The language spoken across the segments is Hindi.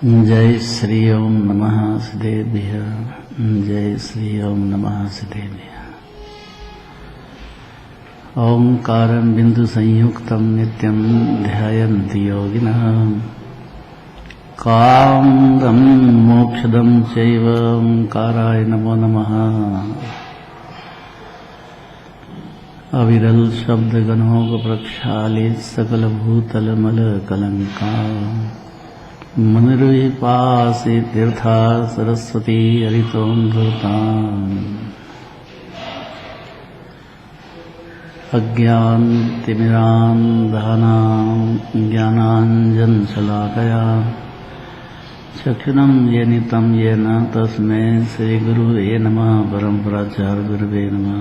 जय श्री ओम नमः सिद्धेभ्य। जय श्री ओम नमः सिद्धेभ्य। ओंकारं बिंदु संयुक्तं नित्यं ध्यायन्ति योगिनः। कामदं मोक्षदं चैव ओंकाराय नमो नमः। अविरल शब्द गणों प्रक्षालित सकल भूतल मल कलंका। मनुरुहि पासे तीर्था सरस्वती हरितोऽमृताम्। अज्ञानतिमिरान्धनां ज्ञानाञ्जनशलाकया चक्षुषं येनितं येन तस्मै श्रीगुरुवे नमः। परमपराचार्यगुरुवे नमः।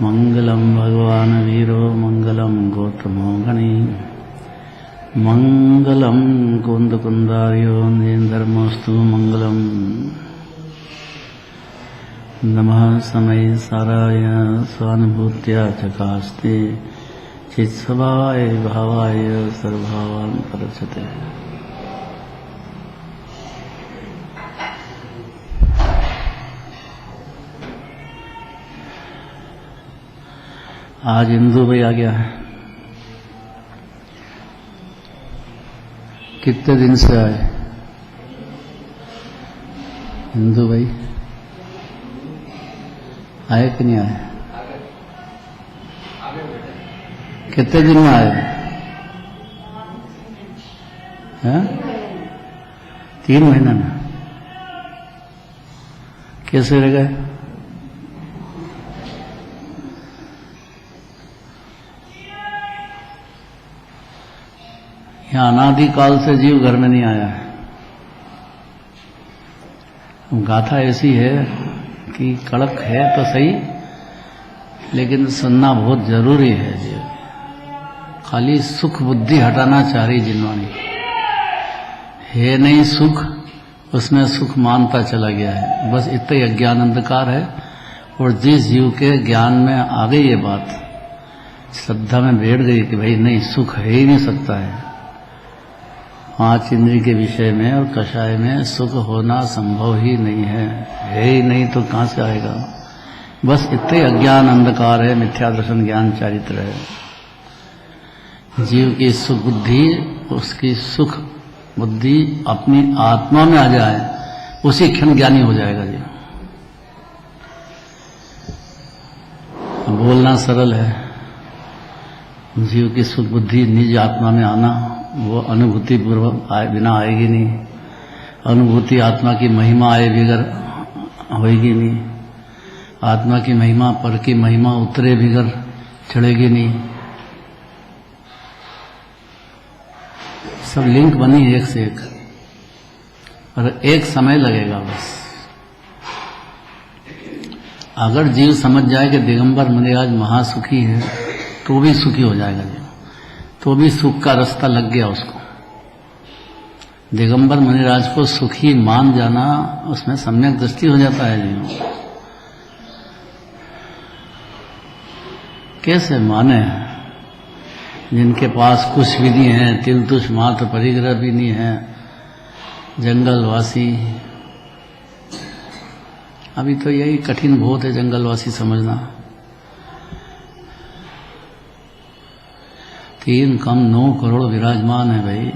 मंगलम भगवान वीरो मंगलम गौतमो गणी मंगलम कुंदकुंदार्यो धर्मस्तु मंगलम। नमः समय साराय स्वानुभूत्या चकास्ते चित्स्वभावाय भावाय सर्वभावान् परचते। आज इंदु भाई आ गया है। कितने दिन से आए इंदु भाई? आए कि नहीं आए? कितने दिन में आए हैं? 3 महीना में। कैसे रह गए? यहाँ अनादिकाल से जीव घर में नहीं आया है। गाथा ऐसी है कि कड़क है तो सही, लेकिन सुनना बहुत जरूरी है। जीव खाली सुख बुद्धि हटाना चाह रही जिनवानी है, नहीं सुख, उसमें सुख मानता चला गया है। बस इतना ही अज्ञान अंधकार है। और जिस जीव के ज्ञान में आ गई ये बात, श्रद्धा में बैठ गई कि भाई नहीं, सुख है ही नहीं सकता है। 5 इंद्रिय के विषय में और कषाय में सुख होना संभव ही नहीं है ही नहीं, तो कहां से आएगा? बस इतने अज्ञान अंधकार है, मिथ्या दर्शन ज्ञान चारित्र है। जीव की सुख बुद्धि, उसकी सुख बुद्धि अपनी आत्मा में आ जाए, उसी क्षण ज्ञानी हो जाएगा जीव। बोलना सरल है, जीव की सुख बुद्धि निज आत्मा में आना वो अनुभूति पूर्वक बिना आएगी नहीं। अनुभूति आत्मा की महिमा आए बिगर होएगी नहीं। आत्मा की महिमा पर की महिमा उतरे बिगर चढ़ेगी नहीं। सब लिंक बनी एक से एक, और एक समय लगेगा बस। अगर जीव समझ जाए कि दिगंबर मुनिराज महासुखी है, तो भी सुखी हो जाएगा जीव। तो भी सुख का रास्ता लग गया उसको। दिगंबर मुनिराज को सुखी मान जाना, उसमें सम्यक दृष्टि हो जाता है जीव। कैसे माने जिनके पास कुछ भी नहीं है, तिल तुष मात्र परिग्रह भी नहीं है, जंगलवासी। अभी तो यही कठिन बहुत है जंगलवासी समझना। 3 कम 9 करोड़ विराजमान है भाई।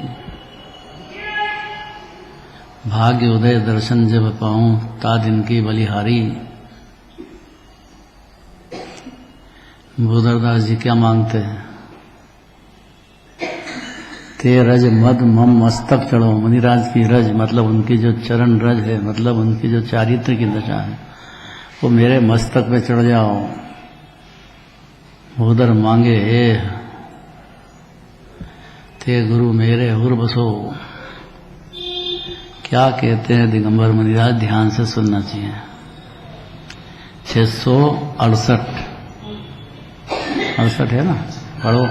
भाग्य उदय दर्शन जब पाऊं, ता दिन की बलिहारी। बुधरदास जी क्या मांगते हैं? ते रज मद मम मस्तक चढ़ो। मुनिराज की रज मतलब उनकी जो चरण रज है, मतलब उनकी जो चारित्र की दशा है, वो मेरे मस्तक पे चढ़ जाओ। उधर मांगे हे ते गुरु मेरे हुर बसो। क्या कहते हैं दिगंबर मुनिराज? ध्यान से सुनना चाहिए। 668 है ना? पढ़ो।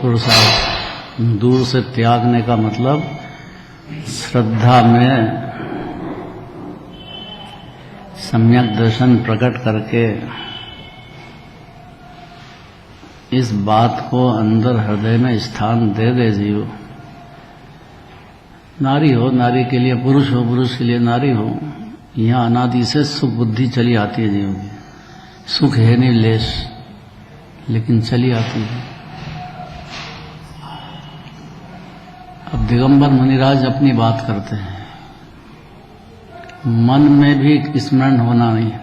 पुरुषार्थ। दूर से त्यागने का मतलब श्रद्धा में सम्यक दर्शन प्रकट करके इस बात को अंदर हृदय में स्थान दे दे जीव। नारी हो नारी के लिए पुरुष हो, पुरुष के लिए नारी हो, यहाँ अनादि से सुख बुद्धि चली आती है जीव की। सुख है नहीं लेश, लेकिन चली आती है। अब दिगंबर मुनिराज अपनी बात करते हैं, मन में भी स्मरण होना नहीं है।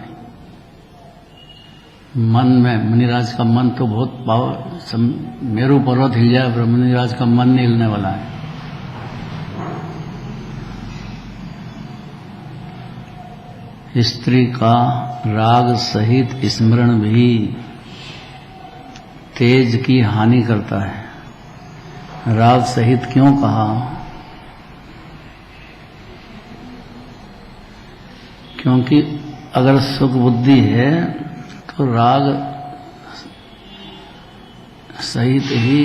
मन में मुनिराज का मन तो बहुत पावर, मेरू पर्वत हिल जाए पर मुनिराज का मन नहीं हिलने वाला है। स्त्री का राग सहित स्मरण भी तेज की हानि करता है। राग सहित क्यों कहा? क्योंकि अगर सुख बुद्धि है तो राग सहित ही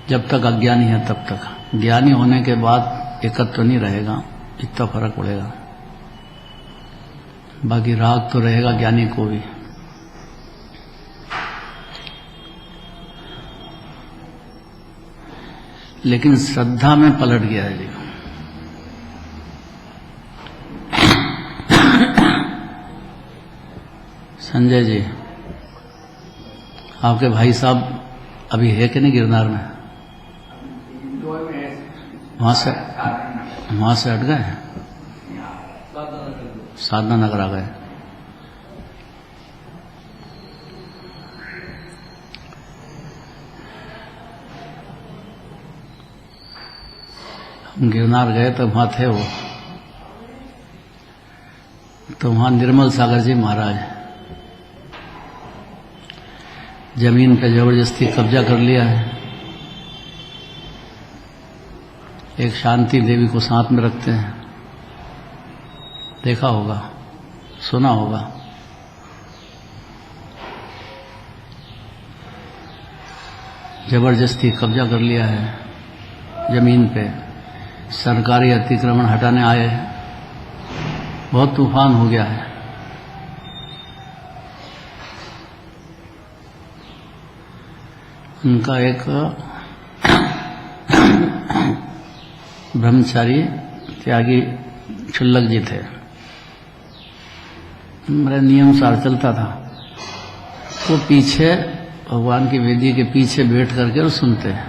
जब तक अज्ञानी है तब तक। ज्ञानी होने के बाद एकत्व नहीं रहेगा, इतना फर्क पड़ेगा। बाकी राग तो रहेगा ज्ञानी को भी। लेकिन श्रद्धा में पलट गया है जी। संजय जी, आपके भाई साहब अभी है कि नहीं गिरनार में? वहां से हट गए, साधना नगर आ गए। हम गिरनार गए तो वहां थे वो, तो वहां निर्मल सागर जी महाराज जमीन पे जबरदस्ती कब्जा कर लिया है। एक शांति देवी को साथ में रखते हैं, देखा होगा, सुना होगा। जबरदस्ती कब्जा कर लिया है जमीन पे। सरकारी अतिक्रमण हटाने आए, बहुत तूफान हो गया है। उनका एक ब्रह्मचारी त्यागी क्षुल्लक जी थे, मेरे नियम सार चलता था। वो पीछे भगवान की वेदी के पीछे बैठ करके और सुनते हैं।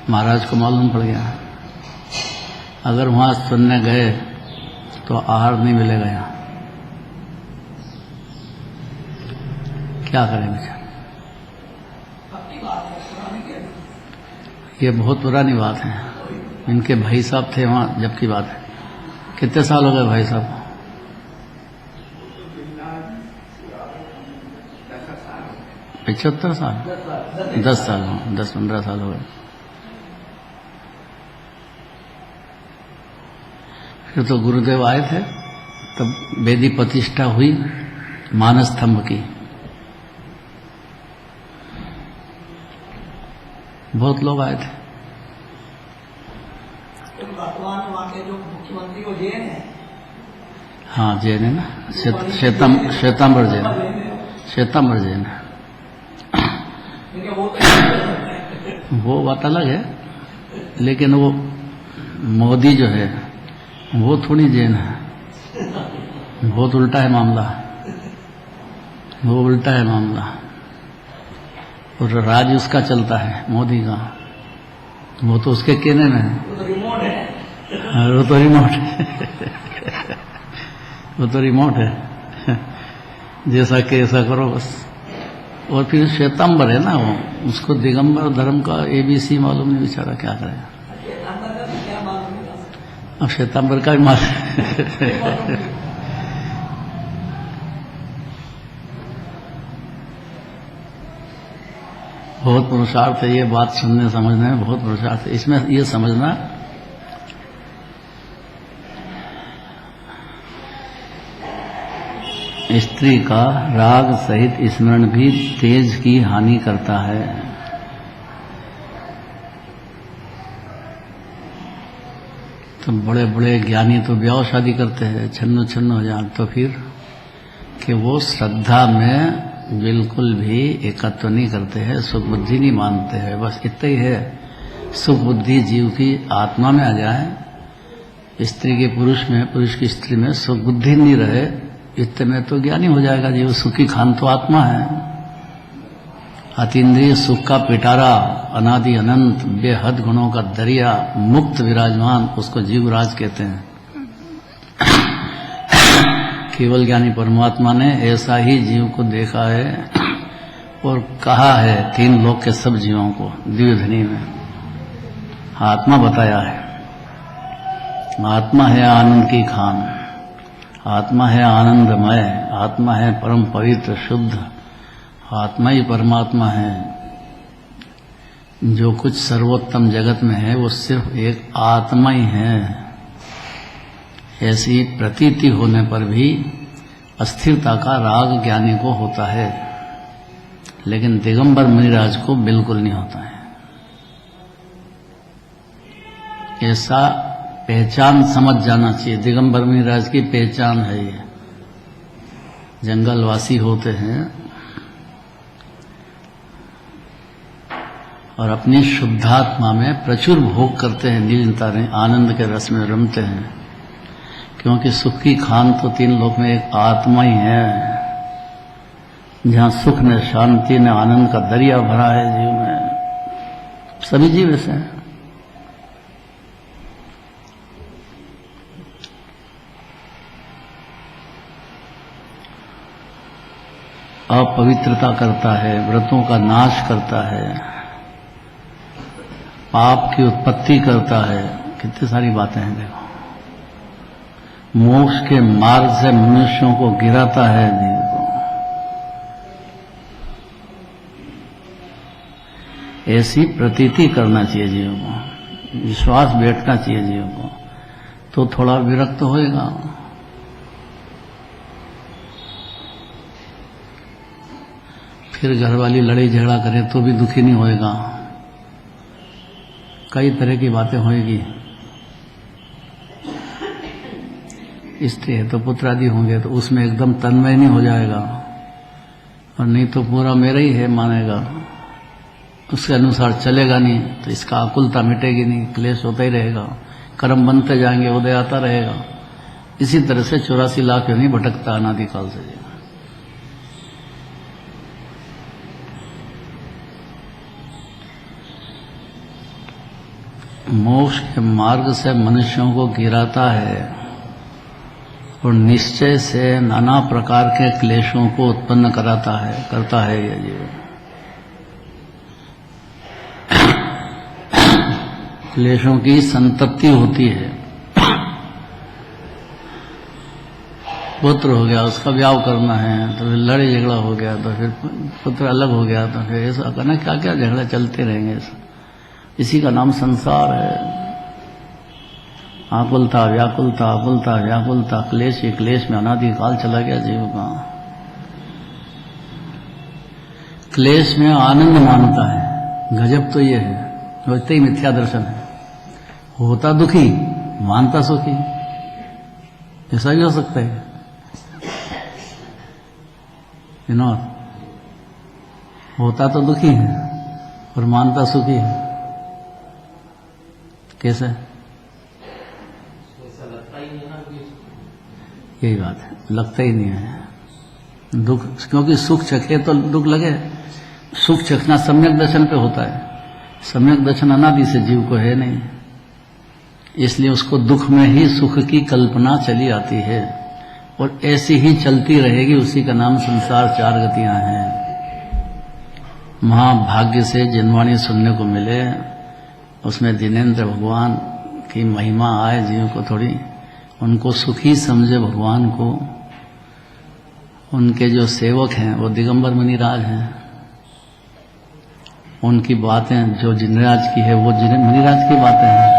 महाराज को मालूम पड़ गया अगर वहां सुनने गए तो आहार नहीं मिलेगा। यहाँ क्या करें बेचारे? ये बहुत पुरानी बात है। इनके भाई साहब थे वहां जब की बात है। कितने साल हो गए भाई साहब? 75 साल, 10 साल, 10-15 साल हो गए। फिर तो गुरुदेव आए थे, तब वेदी प्रतिष्ठा हुई मानस स्तंभ की। बहुत लोग आए थे। वर्तमान वहाँ के जो मुख्यमंत्री वो जैन है? हाँ जैन है ना, श्वेतांबर जैन, श्वेतांबर जैन है। वो बात अलग है, लेकिन वो मोदी जो है वो थोड़ी जैन है। बहुत उल्टा है मामला, वो उल्टा है मामला। और राज उसका चलता है मोदी का, वो तो उसके कहने में है। वो तो रिमोट है, वो तो रिमोट है। जैसा कि ऐसा करो बस। और फिर श्वेतांबर है ना, वो उसको दिगंबर धर्म का ABC मालूम नहीं, बेचारा क्या करेगा। अब श्वेतांबर का भी मालूम। बहुत पुरुषार्थ है ये बात सुनने समझने में, बहुत पुरुषार्थ है इसमें। ये समझना स्त्री का राग सहित स्मरण भी तेज की हानि करता है। तो बड़े बड़े ज्ञानी तो ब्याह शादी करते हैं, छन्नो छन्नो हो जाए, तो फिर कि वो श्रद्धा में बिल्कुल भी एकत्व नहीं करते हैं, सुख बुद्धि नहीं मानते हैं। बस इतना ही है, सुख बुद्धि जीव की आत्मा में आ जाए, स्त्री के पुरुष में, पुरुष की स्त्री में सुख बुद्धि नहीं रहे, इतने में तो ज्ञानी हो जाएगा। जीव सुखी खान तो आत्मा है। अतीन्द्रिय सुख का पिटारा, अनादि अनंत बेहद गुणों का दरिया, मुक्त विराजमान, उसको जीवराज कहते हैं। केवल ज्ञानी परमात्मा ने ऐसा ही जीव को देखा है और कहा है तीन लोक के सब जीवों को दिव्य धनी में आत्मा बताया है। आत्मा है आनंद की खान, आत्मा है आनंदमय, आत्मा है परम पवित्र शुद्ध, आत्मा ही परमात्मा है। जो कुछ सर्वोत्तम जगत में है वो सिर्फ एक आत्मा ही है। ऐसी प्रतीति होने पर भी अस्थिरता का राग ज्ञानी को होता है, लेकिन दिगंबर मुनिराज को बिल्कुल नहीं होता है। ऐसा पहचान समझ जाना चाहिए। दिगंबर मुनिराज की पहचान है ये। जंगलवासी होते हैं और अपनी शुद्धात्मा में प्रचुर भोग करते हैं, नीलतारे आनंद के रस में रमते हैं, क्योंकि सुख की खान तो तीन लोक में एक आत्मा ही है। जहां सुख ने, शांति ने, आनंद का दरिया भरा है जीव में, सभी जीव ऐसे हैं। अपवित्रता करता है, व्रतों का नाश करता है, पाप की उत्पत्ति करता है, कितनी सारी बातें हैं। देखो, मोक्ष के मार्ग से मनुष्यों को गिराता है जीव को। ऐसी प्रतीति करना चाहिए जीव को, विश्वास बैठना चाहिए जीव को, तो थोड़ा विरक्त होएगा। फिर घरवाली लड़ाई झगड़ा करे तो भी दुखी नहीं होएगा। कई तरह की बातें होएगी। स्त्री है तो पुत्र आदि होंगे तो उसमें एकदम तन्मय नहीं हो जाएगा, और नहीं तो पूरा मेरा ही है मानेगा, उसके अनुसार चलेगा नहीं, तो इसका आकुलता मिटेगी नहीं, क्लेश होता ही रहेगा, कर्म बनते जाएंगे, उदय आता रहेगा। इसी तरह से 84 लाख नहीं भटकता अनादिकाल से। मोक्ष के मार्ग से मनुष्यों को गिराता है और निश्चय से नाना प्रकार के क्लेशों को उत्पन्न करता है यह जीव। क्लेशों की संतप्ति होती है। पुत्र हो गया, उसका ब्याह करना है, तो फिर लड़ाई झगड़ा हो गया, तो फिर पुत्र अलग हो गया, तो फिर ऐसा करना, क्या क्या झगड़ा चलते रहेंगे। इसी का नाम संसार है। आकुलता व्याकुलता, आकुलता व्याकुलता, क्लेश ही क्लेश में अनादिकाल चला गया जीव का। क्लेश में आनंद मानता है, गजब तो ये है, वैसे ही मिथ्या दर्शन है। होता दुखी, मानता सुखी, ऐसा भी हो सकता है। विनोद, होता तो दुखी है और मानता सुखी है, कैसे? यही बात है, लगता ही नहीं है दुख, क्योंकि सुख चखे तो दुख लगे। सुख चखना सम्यक दर्शन पे होता है, सम्यक दर्शन अनादि से जीव को है नहीं, इसलिए उसको दुख में ही सुख की कल्पना चली आती है, और ऐसी ही चलती रहेगी। उसी का नाम संसार, चार गतियां हैं। महाभाग्य से जिनवाणी सुनने को मिले, उसमें दिनेंद्र भगवान की महिमा आए जीव को थोड़ी, उनको सुखी समझे भगवान को। उनके जो सेवक हैं वो दिगंबर मुनिराज हैं, उनकी बातें जो जिनराज की है वो मुनिराज की बातें हैं।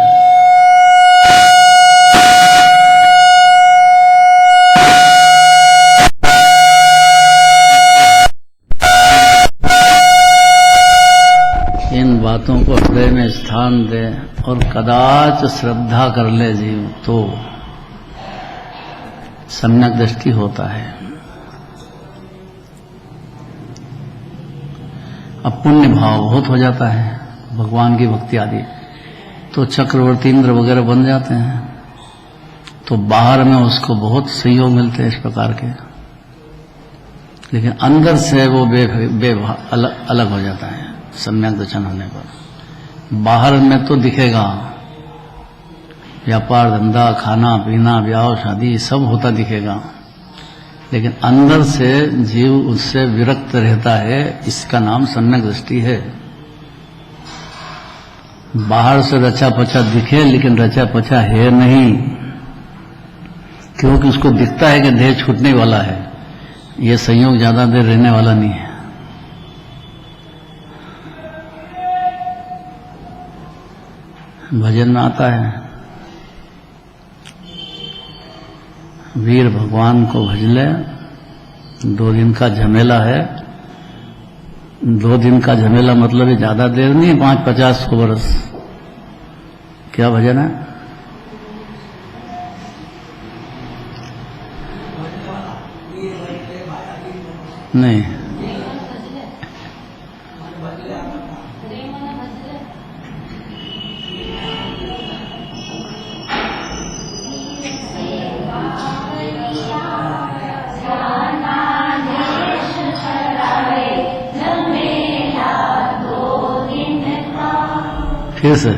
भक्तों को हृदय में स्थान दे और कदाच श्रद्धा कर ले जीव तो सम्यक दृष्टि होता है। अब पुण्य भाव बहुत हो जाता है, भगवान की भक्ति आदि, तो चक्रवर्ती इंद्र वगैरह बन जाते हैं, तो बाहर में उसको बहुत सहयोग मिलते हैं इस प्रकार के, लेकिन अंदर से वो अलग हो जाता है सम्यक दर्शन होने पर। बाहर में तो दिखेगा व्यापार धंधा खाना पीना ब्याह शादी सब होता दिखेगा, लेकिन अंदर से जीव उससे विरक्त रहता है, इसका नाम सम्यक दृष्टि है। बाहर से रचा पचा दिखे लेकिन रचा पचा है नहीं, क्योंकि उसको दिखता है कि देह छूटने वाला है, ये संयोग ज्यादा देर रहने वाला नहीं है। भजन में आता है वीर भगवान को भज ले, 2 दिन का झमेला है। 2 दिन का झमेला मतलब है ज्यादा देर नहीं, 5-50 वर्ष। क्या भजन है? नहीं, फिर से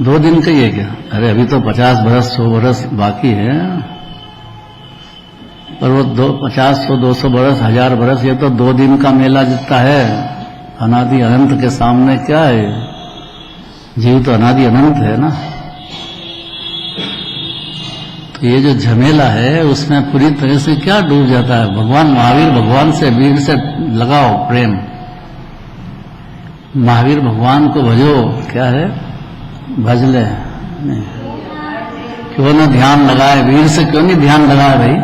दो दिन का ही है क्या? अरे अभी तो 50 बरस 100 बरस बाकी है, पर वो 50, 100, 200 बरस 1000 बरस ये तो 2 दिन का मेला जितना है। अनादि अनंत के सामने क्या है? जीव तो अनादि अनंत है ना। तो ये जो झमेला है उसमें पूरी तरह से क्या डूब जाता है। भगवान महावीर भगवान से वीर से लगाओ प्रेम, महावीर भगवान को भजो, क्या है भज ले। क्यों ना ध्यान लगाए, वीर से क्यों नहीं ध्यान लगाए भाई?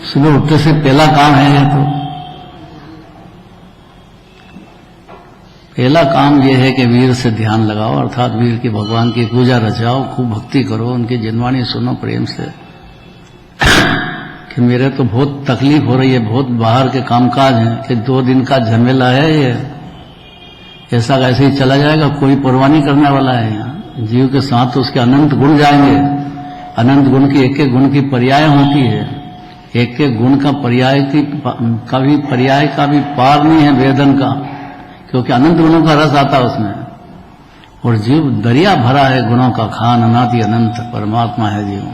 सुबह उठते से पहला काम है ये, तो पहला काम ये है कि वीर से ध्यान लगाओ, अर्थात वीर की भगवान की पूजा रचाओ, खूब भक्ति करो, उनकी जिनवाणी सुनो प्रेम से कि मेरे तो बहुत तकलीफ हो रही है, बहुत बाहर के कामकाज हैं, कि 2 दिन का झमेला है ये, ऐसा कैसे ही चला जाएगा, कोई परवाह नहीं करने वाला है। यहाँ जीव के साथ तो उसके अनंत गुण जाएंगे। अनंत गुण की एक गुण की पर्याय होती है, एक गुण का पर्याय का भी पार नहीं है वेदन का, क्योंकि अनंत गुणों का रस आता है उसमें, और जीव दरिया भरा है गुणों का खान, अनादि अनंत परमात्मा है जीव।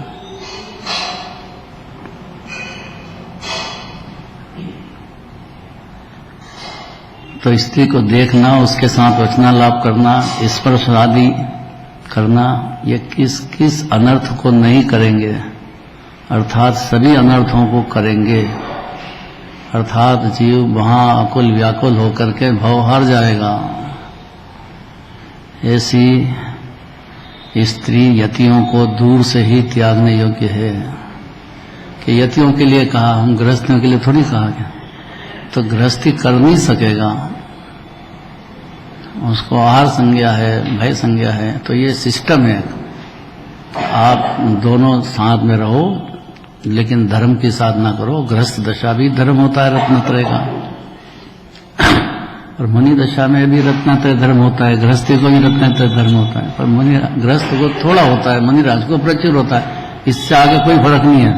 तो स्त्री को देखना, उसके साथ वचनालाप करना, स्पर्श आदि करना, ये किस अनर्थ को नहीं करेंगे, अर्थात सभी अनर्थों को करेंगे। अर्थात जीव वहां अकुल व्याकुल होकर के भव हार जाएगा। ऐसी स्त्री यतियों को दूर से ही त्यागने योग्य है। कि यतियों के लिए कहा, हम गृहस्थियों के लिए थोड़ी कहा क्या? तो गृहस्थी कर नहीं सकेगा, उसको आहार संज्ञा है, भय संज्ञा है। तो ये सिस्टम है, आप दोनों साथ में रहो लेकिन धर्म की साधना करो। गृहस्थ दशा भी धर्म होता है रत्नत्रय का, और मुनि दशा में भी रत्नत्रय धर्म होता है, गृहस्थी को भी रत्नत्रय धर्म होता है, पर मुनि गृहस्थ को थोड़ा होता है, मुनि राज को प्रचुर होता है। इससे आगे कोई फर्क नहीं है।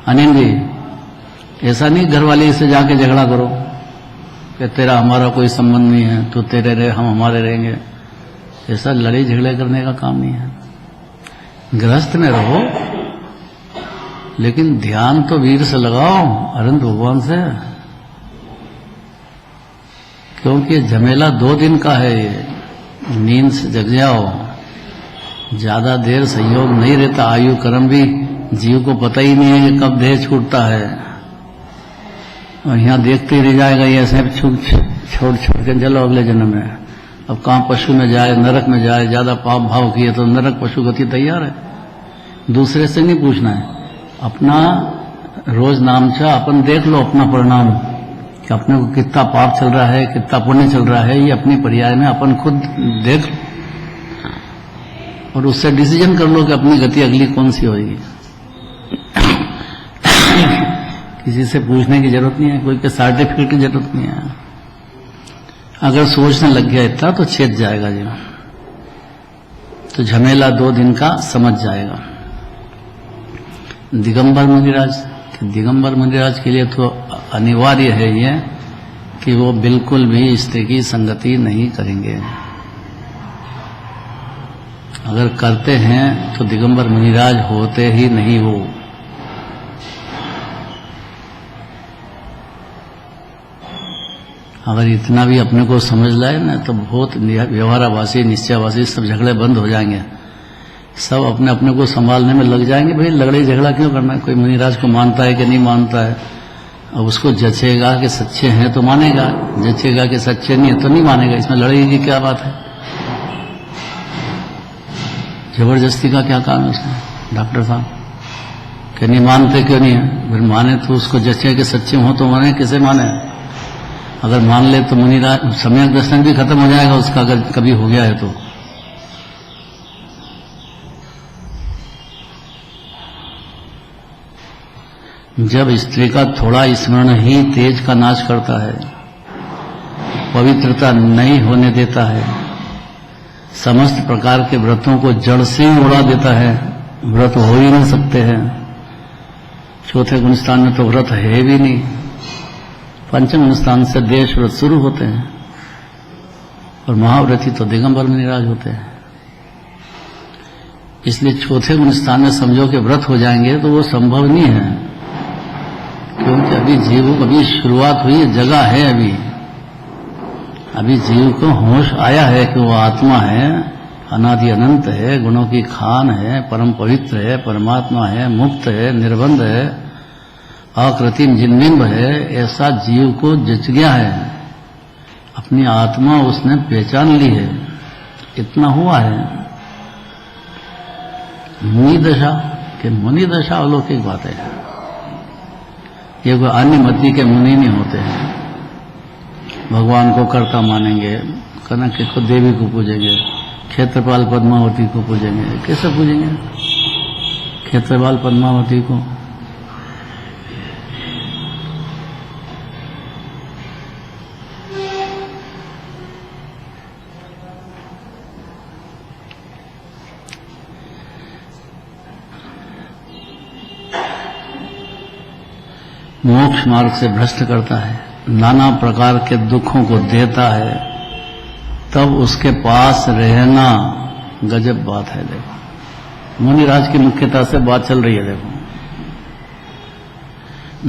अनिल जी, ऐसा नहीं घर वाले से जाके झगड़ा करो कि तेरा हमारा कोई संबंध नहीं है, तो तेरे रहे हम हमारे रहेंगे, ऐसा लड़ाई झगड़े करने का काम नहीं है। गृहस्थ में रहो लेकिन ध्यान तो वीर से लगाओ, अनंत भगवान से, क्योंकि झमेला 2 दिन का है। ये नींद से जग जाओ, ज्यादा देर संयोग नहीं रहता। आयु कर्म भी जीव को पता ही नहीं है कि कब देह छूटता है, और यहाँ देखते ही रह जाएगा, ये ऐसे छोड़ के चलो अगले जन्म में। अब कहाँ पशु में जाए, नरक में जाए, ज्यादा पाप भाव किए तो नरक पशु गति तैयार है। दूसरे से नहीं पूछना है, अपना रोज नामचा अपन देख लो अपना परिणाम कि अपने को कितना पाप चल रहा है, कितना पुण्य चल रहा है, ये अपनी पर्याय में अपन खुद देख और उससे डिसीजन कर लो कि अपनी गति अगली कौन सी होगी। किसी से पूछने की जरूरत नहीं है, कोई के सर्टिफिकेट की जरूरत नहीं है। अगर सोचने लग गया इतना तो छेद जाएगा जी, तो झमेला 2 दिन का समझ जाएगा। दिगंबर मुनिराज, दिगंबर मुनिराज के लिए तो अनिवार्य है ये कि वो बिल्कुल भी स्त्री की संगति नहीं करेंगे। अगर करते हैं तो दिगंबर मुनिराज होते ही नहीं वो। अगर इतना भी अपने को समझ लाए ना तो बहुत व्यवहाराभासी, निश्चयवासी सब झगड़े बंद हो जाएंगे। सब अपने अपने को संभालने में लग जाएंगे। भाई लड़ाई झगड़ा क्यों करना है? कोई मुनिराज को मानता है कि नहीं मानता है, अब उसको जचेगा कि सच्चे हैं तो मानेगा, जचेगा कि सच्चे नहीं है तो नहीं मानेगा। इसमें लड़ाई की क्या बात है? जबरदस्ती का क्या काम है उसमें? डॉक्टर साहब कि नहीं मानते क्यों नहीं है? फिर माने तो उसको जचे कि सच्चे हो तो माने, किसे माने? अगर मान ले तो मुनिराज सम्यक दर्शन भी खत्म हो जाएगा उसका, अगर कभी हो गया है तो। जब स्त्री का थोड़ा स्मरण ही तेज का नाश करता है, पवित्रता नहीं होने देता है, समस्त प्रकार के व्रतों को जड़ से ही उड़ा देता है, व्रत हो ही नहीं सकते हैं। चौथे गुण स्थान में तो व्रत है भी नहीं, पंचम गुण स्थान से देश व्रत शुरू होते हैं और महाव्रती तो दिगंबर मुनिराज होते हैं। इसलिए चौथे गुण स्थान में समझो कि व्रत हो जाएंगे तो वो संभव नहीं है, क्योंकि अभी जीव को अभी शुरुआत हुई है, जगह है अभी जीव को होश आया है कि वो आत्मा है, अनादि अनंत है, गुणों की खान है, परम पवित्र है, परमात्मा है, मुक्त है, निर्बंध है, अकृत्रिम जिनबिंब है। ऐसा जीव को जच गया है, अपनी आत्मा उसने पहचान ली है, इतना हुआ है। मुनि दशा के मुनि दशा अलौकिक बात है। ये कोई अन्य मति के मुनि नहीं होते हैं। भगवान को कर्ता मानेंगे, कनक को देवी को पूजेंगे, क्षेत्रपाल पद्मावती को पूजेंगे। कैसे पूजेंगे क्षेत्रपाल पद्मावती को? मोक्ष मार्ग से भ्रष्ट करता है, नाना प्रकार के दुखों को देता है, तब उसके पास रहना गजब बात है। देखो मुनिराज की मुख्यता से बात चल रही है। देखो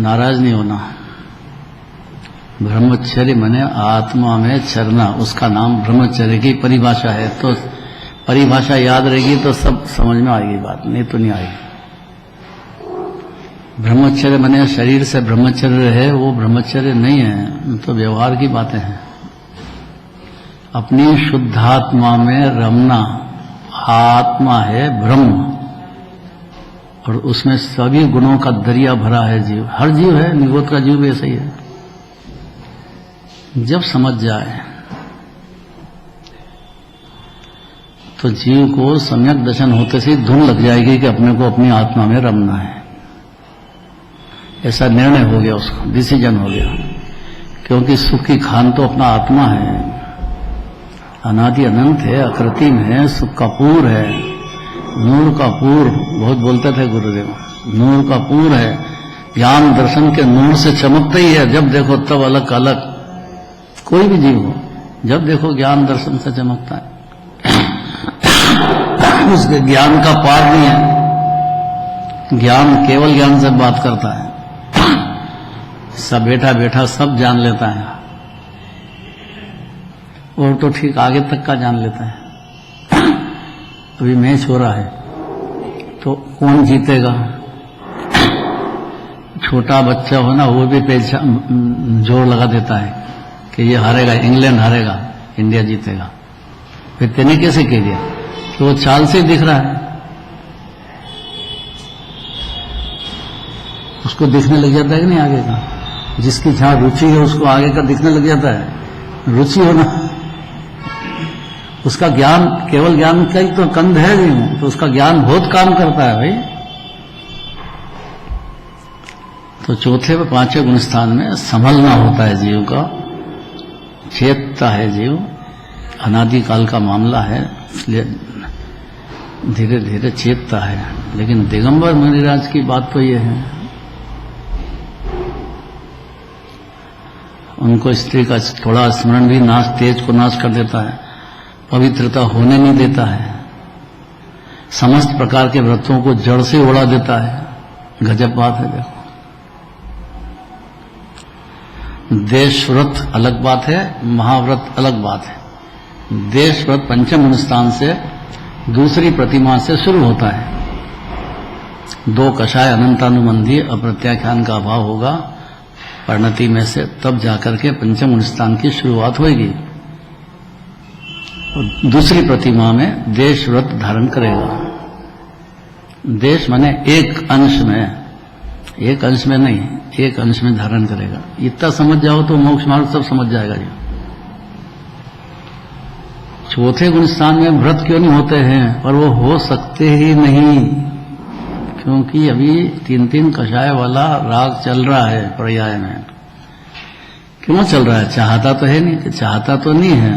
नाराज नहीं होना। ब्रह्मचर्य माने आत्मा में चरना, उसका नाम ब्रह्मचर्य की परिभाषा है। तो परिभाषा याद रहेगी तो सब समझ में आएगी बात, नहीं तो नहीं आएगी। ब्रह्मचर्य माने शरीर से ब्रह्मचर्य है, वो ब्रह्मचर्य नहीं है, तो व्यवहार की बातें हैं। अपनी शुद्धात्मा में रमना, आत्मा है ब्रह्म और उसमें सभी गुणों का दरिया भरा है जीव। हर जीव है, निगोद का जीव भी ऐसा ही है। जब समझ जाए तो जीव को सम्यक दर्शन होते से धुन लग जाएगी कि अपने को अपनी आत्मा में रमना है। ऐसा निर्णय हो गया, उसको डिसीजन हो गया, क्योंकि सुख की खान तो अपना आत्मा है, अनादि अनंत है, अकृत्रिम है, सुख का पूर है, नूर का पूर। बहुत बोलते थे गुरुदेव, नूर का पूर है, ज्ञान दर्शन के नूर से चमकता ही है। जब देखो तब अलग अलग, कोई भी जीव हो, जब देखो ज्ञान दर्शन से चमकता है। उसके ज्ञान का पार नहीं है, ज्ञान केवल ज्ञान से बात करता है, सब बैठा बैठा सब जान लेता है, और तो ठीक आगे तक का जान लेता है। अभी मैच हो रहा है तो कौन जीतेगा? छोटा बच्चा हो ना, वो भी जोर लगा देता है कि ये हारेगा, इंग्लैंड हारेगा, इंडिया जीतेगा। फिर तेने कैसे कह दिया कि वो चाल से दिख रहा है, उसको दिखने लग जाता है कि नहीं आगे का। जिसकी जहां रुचि है उसको आगे का दिखने लग जाता है। रुचि होना, उसका ज्ञान केवल ज्ञान का ही तो कंध है नहीं, तो उसका ज्ञान बहुत काम करता है भाई। तो चौथे व पांचवें गुण स्थान में संभलना होता है जीव का, चेतता है जीव, अनादिकाल का मामला है, इसलिए धीरे धीरे चेतता है। लेकिन दिगंबर मुनिराज की बात तो ये है, उनको स्त्री का थोड़ा स्मरण भी नाश, तेज को नाश कर देता है, पवित्रता होने नहीं देता है, समस्त प्रकार के व्रतों को जड़ से उड़ा देता है। गजब बात है। देखो, देश व्रत अलग बात है, महाव्रत अलग बात है। देश व्रत पंचम गुण स्थान से दूसरी प्रतिमा से शुरू होता है। 2 कषाय अनंतानुबंधी अप्रत्याख्यान का अभाव होगा परिणति में से, तब जाकर के पंचम गुण स्थान की शुरुआत होगी। और दूसरी प्रतिमा में देश व्रत धारण करेगा। देश माने एक अंश में, एक अंश में नहीं, एक अंश में धारण करेगा। इतना समझ जाओ तो मोक्ष मार्ग सब समझ जाएगा जी। चौथे गुण स्थान में व्रत क्यों नहीं होते हैं, पर वो हो सकते ही नहीं, क्योंकि अभी 3-3 कषाय वाला राग चल रहा है पर्याय में। क्यों चल रहा है? चाहता तो है नहीं, कि चाहता तो नहीं है,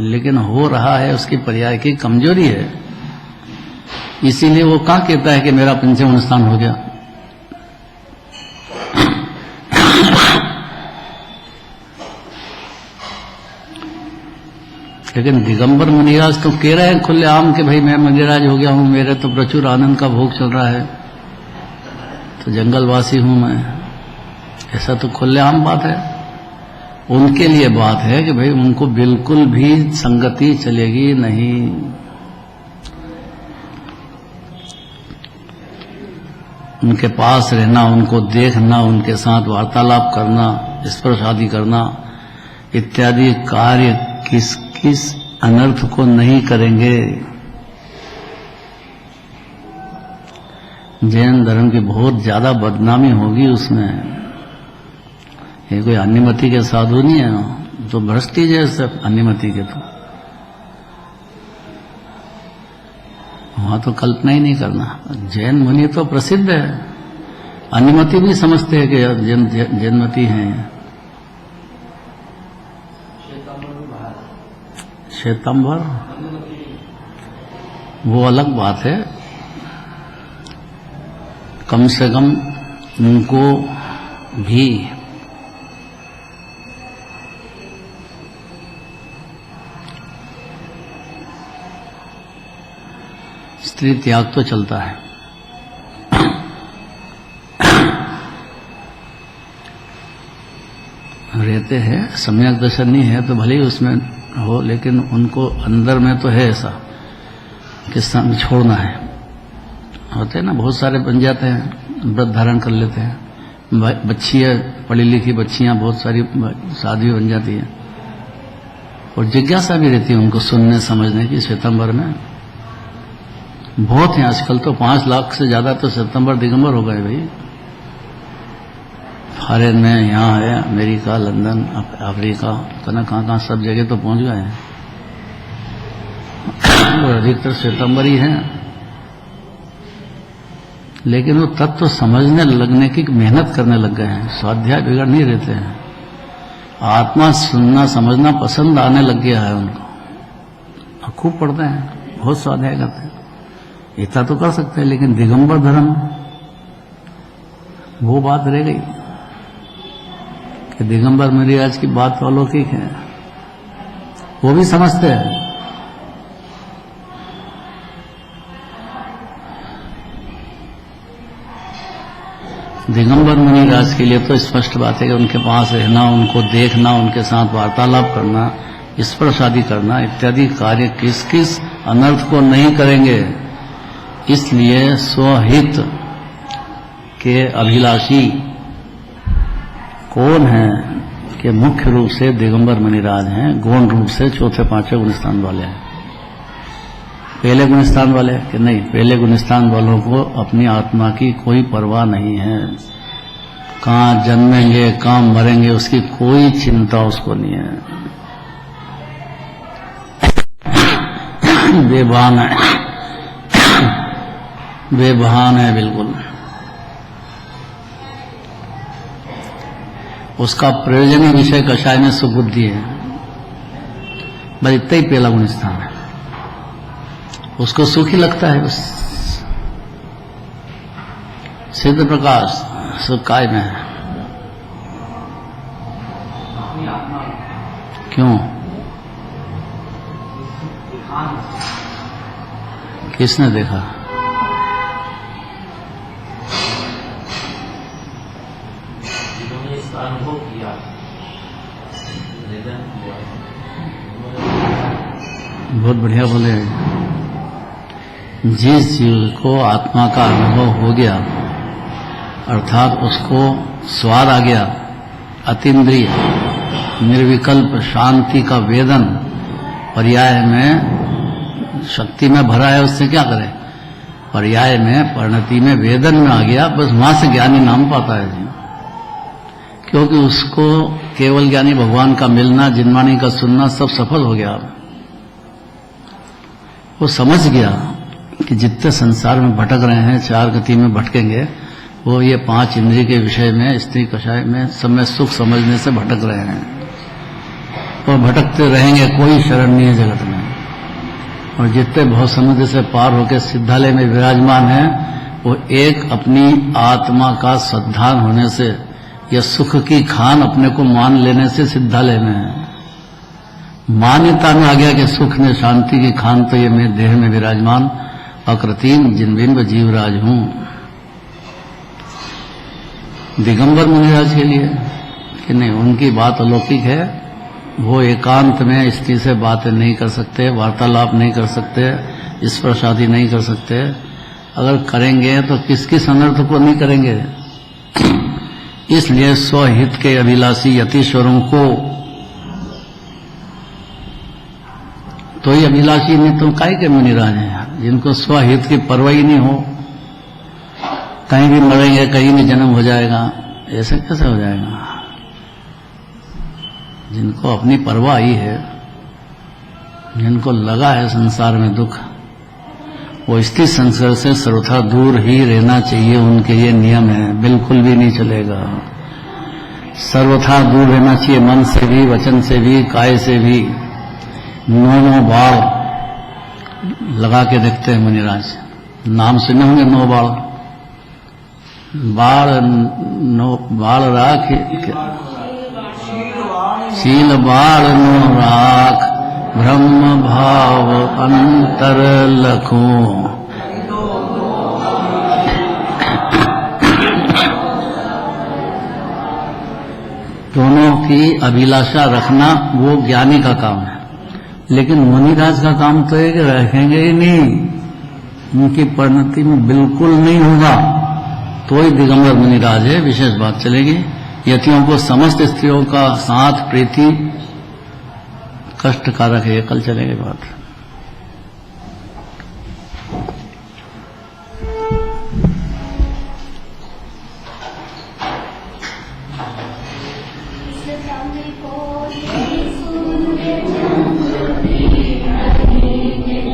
लेकिन हो रहा है, उसकी पर्याय की कमजोरी है। इसीलिए वो क्या कहता है कि मेरा पंचम गुण स्थान हो गया। लेकिन दिगंबर मुनिराज तो कह रहे हैं खुले आम के भाई मैं मुनिराज हो गया हूं, मेरे तो प्रचुर आनंद का भोग चल रहा है, तो जंगलवासी हूं मैं। ऐसा तो खुले आम बात है। उनके लिए बात है कि भाई उनको बिल्कुल भी संगति चलेगी नहीं। उनके पास रहना, उनको देखना, उनके साथ वार्तालाप करना, स्पर्श आदि करना इत्यादि कार्य किस किस अनर्थ को नहीं करेंगे। जैन धर्म की बहुत ज्यादा बदनामी होगी उसमें। ये कोई अन्यमति के साधु नहीं है, तो भ्रष्टी जैसे अन्यमति के, तो वहां तो कल्पना ही नहीं करना। जैन मुनि तो प्रसिद्ध है, अन्यमति भी समझते हैं कि जैनमति हैं। श्वेतांबर वो अलग बात है, कम से कम उनको भी स्त्री त्याग तो चलता है। रहते हैं, सम्यक दर्शन नहीं है तो भले ही उसमें हो, लेकिन उनको अंदर में तो है ऐसा कि छोड़ना है। होते हैं ना, बहुत सारे बन जाते हैं, व्रत धारण कर लेते हैं। बच्चियां, पढ़ी लिखी बच्चियां बहुत सारी साध्वी बन जाती हैं, और जिज्ञासा भी रहती है उनको सुनने समझने की। श्वेतांबर में बहुत हैं आजकल, तो 5 लाख से ज्यादा तो श्वेतांबर दिगंबर हो गए भाई। फॉरेन में, यहाँ है, अमेरिका, लंदन, अफ्रीका, पता कहाँ सब जगह तो पहुंच गए हैं। और अधिकतर श्वेतांबर ही हैं, लेकिन वो तत्व तो समझने लगने की मेहनत करने लग गए हैं, स्वाध्याय बिगड़ नहीं रहते हैं। आत्मा सुनना समझना पसंद आने लग गया है उनको, खूब पढ़ते हैं, बहुत स्वाध्याय करते हैं। इतना तो कर सकते हैं, लेकिन दिगंबर धर्म वो बात रह गई कि दिगंबर मुनिराज की बात तो अलौकिक है, वो भी समझते हैं। दिगंबर मुनिराज के लिए तो स्पष्ट बात है कि उनके पास रहना, उनको देखना, उनके साथ वार्तालाप करना, स्पर्श आदि करना इत्यादि कार्य किस किस अनर्थ को नहीं करेंगे। इसलिए स्वहित के अभिलाषी कौन है कि मुख्य रूप से दिगंबर मुनिराज हैं, गौण रूप से चौथे पांचवें गुण स्थान वाले हैं। पहले गुणस्थान वाले कि नहीं, पहले गुणस्थान वालों को अपनी आत्मा की कोई परवाह नहीं है। कहाँ जन्मेंगे, कहाँ मरेंगे, उसकी कोई चिंता उसको नहीं है। बेभान है, बेभान है बिल्कुल। उसका प्रयोजनीय विषय कषाय में सुबुद्धि है, बस इतना ही पहला गुण स्थान है। उसको सुख ही लगता है। उस सिद्ध प्रकाश सुख काय में है। क्यों? किसने देखा? अनुभव किया। बहुत बढ़िया बोले। जिस जीव को आत्मा का अनुभव हो गया, अर्थात उसको स्वाद आ गया, अतीन्द्रिय निर्विकल्प शांति का वेदन पर्याय में शक्ति में भरा है, उससे क्या करे? पर्याय में परिणति में वेदन में आ गया, बस वहां से ज्ञानी नाम पाता है जी। क्योंकि उसको केवल ज्ञानी भगवान का मिलना, जिनवाणी का सुनना सब सफल हो गया। वो समझ गया कि जितने संसार में भटक रहे हैं, चार गति में भटकेंगे, वो ये पांच इंद्रिय के विषय में, स्त्री कषाय में, सब में सुख समझने से भटक रहे हैं और भटकते रहेंगे। कोई शरण नहीं है जगत में। और जितने बहुत समुद्र से पार होकर सिद्धालय में विराजमान है, वो एक अपनी आत्मा का सद्धान होने से या सुख की खान अपने को मान लेने से सिद्धालय में है। मान्यता में आ गया कि सुख में शांति की खान तो ये मैं देह में विराजमान अकृत्रिम जिनबिंब जीवराज हूं। दिगंबर मुनिराज के लिए कि नहीं, उनकी बात अलौकिक है। वो एकांत में स्त्री से बातें नहीं कर सकते, वार्तालाप नहीं कर सकते, स्पर्श आदि नहीं कर सकते। अगर करेंगे तो किस किस अनर्थ को नहीं करेंगे। इसलिए स्वहित के अभिलाषी यतीश्वरों को तो ही अभिलाषी, नहीं तो काय के मुनिराज हैं जिनको स्वहित की परवाह ही नहीं हो। कहीं भी मरेंगे, कहीं भी जन्म हो जाएगा, ऐसे कैसे हो जाएगा? जिनको अपनी परवाह ही है, जिनको लगा है संसार में दुख, वो स्थिति संसार से सर्वथा दूर ही रहना चाहिए। उनके ये नियम है, बिल्कुल भी नहीं चलेगा। सर्वथा दूर रहना चाहिए, मन से भी, वचन से भी, काय से भी। नो बाल लगा के देखते हैं मुनिराज, नाम सुने होंगे नो बाल। बाल राख शील बाल नो राख, ब्रह्म भाव अंतर लखो। दोनों की अभिलाषा रखना वो ज्ञानी का काम है, लेकिन मुनिराज का काम तो है कि रखेंगे ही नहीं, उनकी परिणति में बिल्कुल नहीं होगा। तो ही दिगंबर मुनिराज है, विशेष बात चलेगी। यतियों को समस्त स्त्रियों का साथ प्रीति कष्टकारक है, कल चलेगी बात।